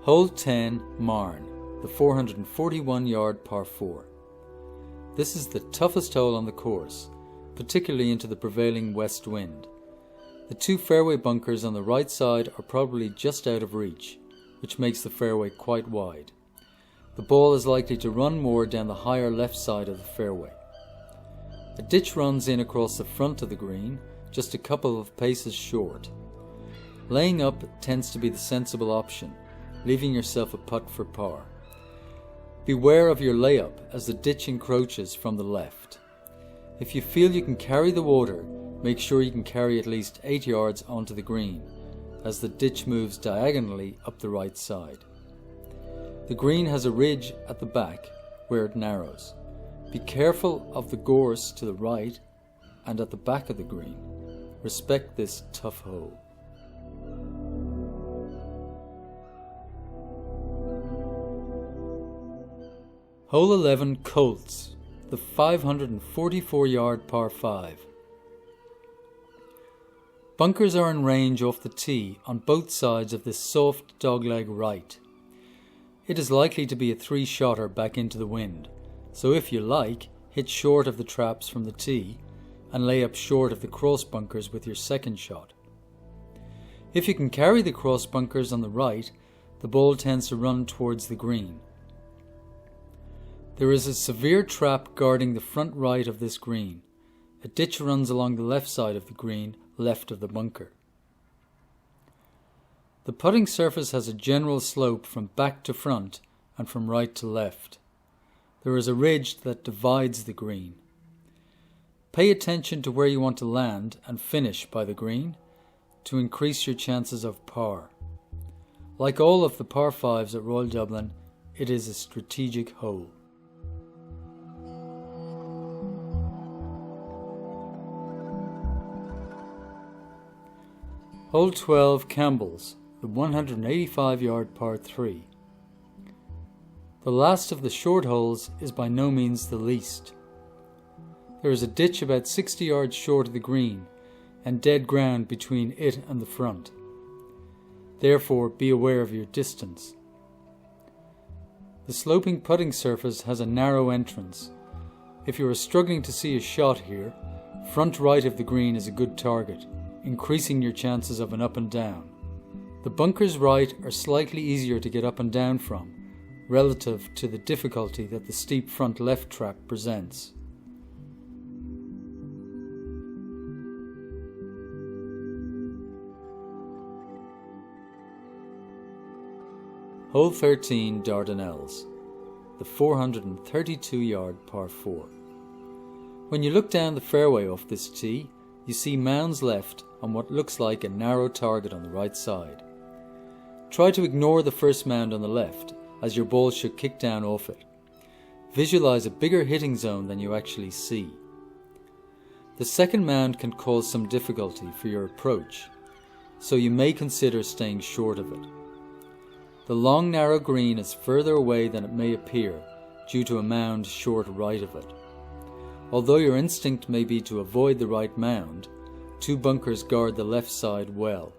Hole 10, Marne, the 441-yard par 4. This is the toughest hole on the course, particularly into the prevailing west wind. The two fairway bunkers on the right side are probably just out of reach, which makes the fairway quite wide. The ball is likely to run more down the higher left side of the fairway. A ditch runs in across the front of the green, just a couple of paces short. Laying up tends to be the sensible option, leaving yourself a putt for par. Beware of your layup as the ditch encroaches from the left. If you feel you can carry the water, make sure you can carry at least 8 yards onto the green, as the ditch moves diagonally up the right side. The green has a ridge at the back where it narrows. Be careful of the gorse to the right and at the back of the green. Respect this tough hole. Hole 11, Colts, the 544-yard par 5. Bunkers are in range off the tee on both sides of this soft dogleg right. It is likely to be a 3-shotter back into the wind, so if you like, hit short of the traps from the tee and lay up short of the cross bunkers with your second shot. If you can carry the cross bunkers on the right, the ball tends to run towards the green. There is a severe trap guarding the front right of this green. A ditch runs along the left side of the green, left of the bunker. The putting surface has a general slope from back to front and from right to left. There is a ridge that divides the green. Pay attention to where you want to land and finish by the green to increase your chances of par. Like all of the par 5s at Royal Dublin, it is a strategic hole. Hole 12, Campbell's, the 185-yard par 3. The last of the short holes is by no means the least. There is a ditch about 60 yards short of the green and dead ground between it and the front. Therefore, be aware of your distance. The sloping putting surface has a narrow entrance. If you are struggling to see a shot here, front right of the green is a good target, increasing your chances of an up and down. The bunkers right are slightly easier to get up and down from, relative to the difficulty that the steep front left trap presents. Hole 13, Dardanelles, the 432-yard par 4. When you look down the fairway off this tee, you see mounds left on what looks like a narrow target on the right side. Try to ignore the first mound on the left, as your ball should kick down off it. Visualize a bigger hitting zone than you actually see. The second mound can cause some difficulty for your approach, so you may consider staying short of it. The long narrow green is further away than it may appear due to a mound short right of it. Although your instinct may be to avoid the right mound, 2 bunkers guard the left side well.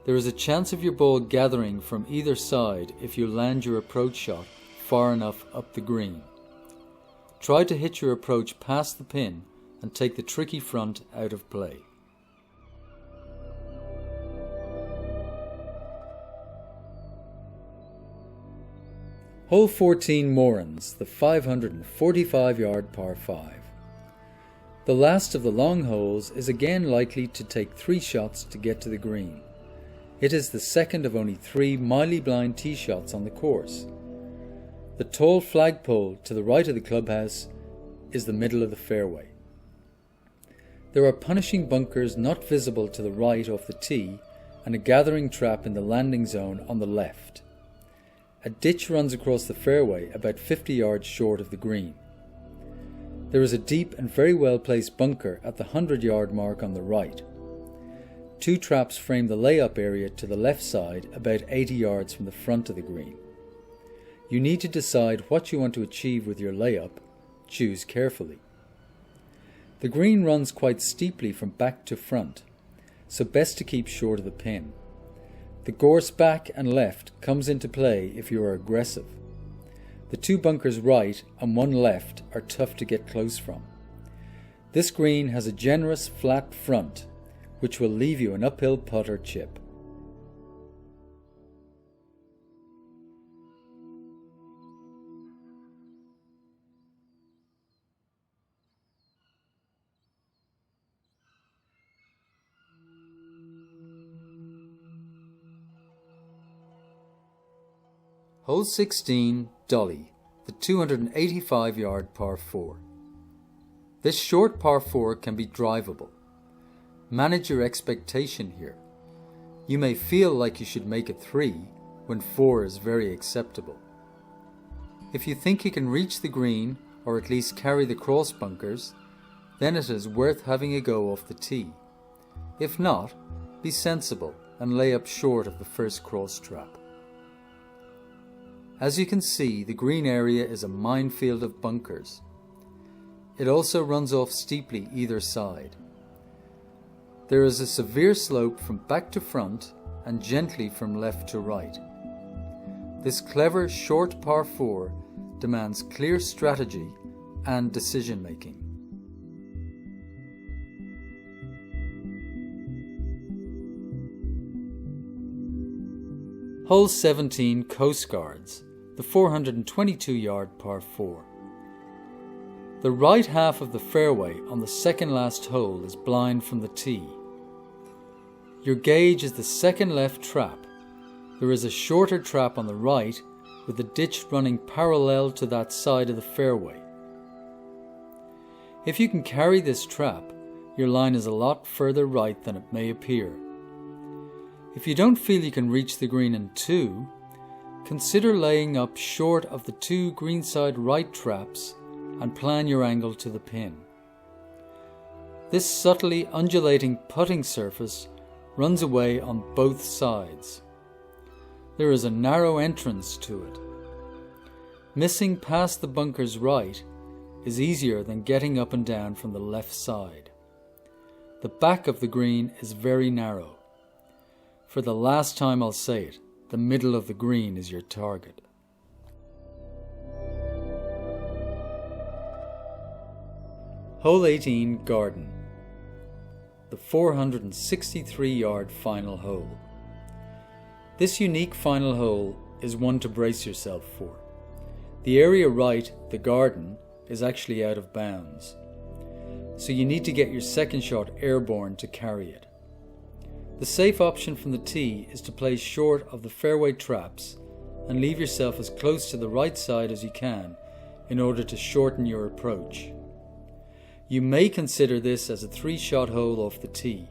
There is a chance of your ball gathering from either side if you land your approach shot far enough up the green. Try to hit your approach past the pin and take the tricky front out of play. Hole 14, Morin's, the 545-yard par 5. The last of the long holes is again likely to take 3 shots to get to the green. It is the second of only 3 mildly blind tee shots on the course. The tall flagpole to the right of the clubhouse is the middle of the fairway. There are punishing bunkers not visible to the right off the tee and a gathering trap in the landing zone on the left. A ditch runs across the fairway about 50 yards short of the green. There is a deep and very well placed bunker at the 100-yard mark on the right. 2 traps frame the layup area to the left side about 80 yards from the front of the green. You need to decide what you want to achieve with your layup. Choose carefully. The green runs quite steeply from back to front, so best to keep short of the pin. The gorse back and left comes into play if you are aggressive. The 2 bunkers right and 1 left are tough to get close from. This green has a generous flat front, which will leave you an uphill putt or chip. Hole 16, Dolly, the 285-yard par 4. This short par 4 can be drivable. Manage your expectation here. You may feel like you should make a 3 when 4 is very acceptable. If you think you can reach the green or at least carry the cross bunkers, then it is worth having a go off the tee. If not, be sensible and lay up short of the first cross trap. As you can see, the green area is a minefield of bunkers. It also runs off steeply either side. There is a severe slope from back to front and gently from left to right. This clever short par 4 demands clear strategy and decision making. Hole 17, Coastguards, the 422-yard par 4. The right half of the fairway on the second last hole is blind from the tee. Your gauge is the second left trap. There is a shorter trap on the right with a ditch running parallel to that side of the fairway. If you can carry this trap, your line is a lot further right than it may appear. If you don't feel you can reach the green in 2, consider laying up short of the 2 greenside right traps and plan your angle to the pin. This subtly undulating putting surface runs away on both sides. There is a narrow entrance to it. Missing past the bunkers right is easier than getting up and down from the left side. The back of the green is very narrow. For the last time I'll say it, the middle of the green is your target. Hole 18, Garden, the 463-yard final hole. This unique final hole is one to brace yourself for. The area right, the garden, is actually out of bounds, so you need to get your second shot airborne to carry it. The safe option from the tee is to play short of the fairway traps and leave yourself as close to the right side as you can in order to shorten your approach. You may consider this as a 3-shot hole off the tee,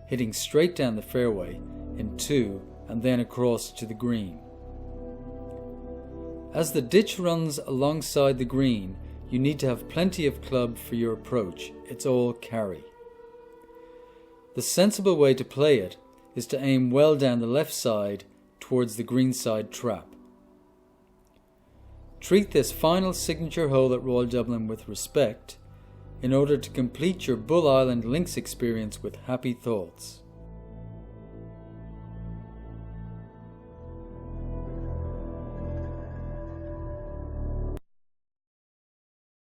hitting straight down the fairway in 2 and then across to the green. As the ditch runs alongside the green, you need to have plenty of club for your approach. It's all carry. The sensible way to play it is to aim well down the left side towards the greenside trap. Treat this final signature hole at Royal Dublin with respect in order to complete your Bull Island links experience with happy thoughts.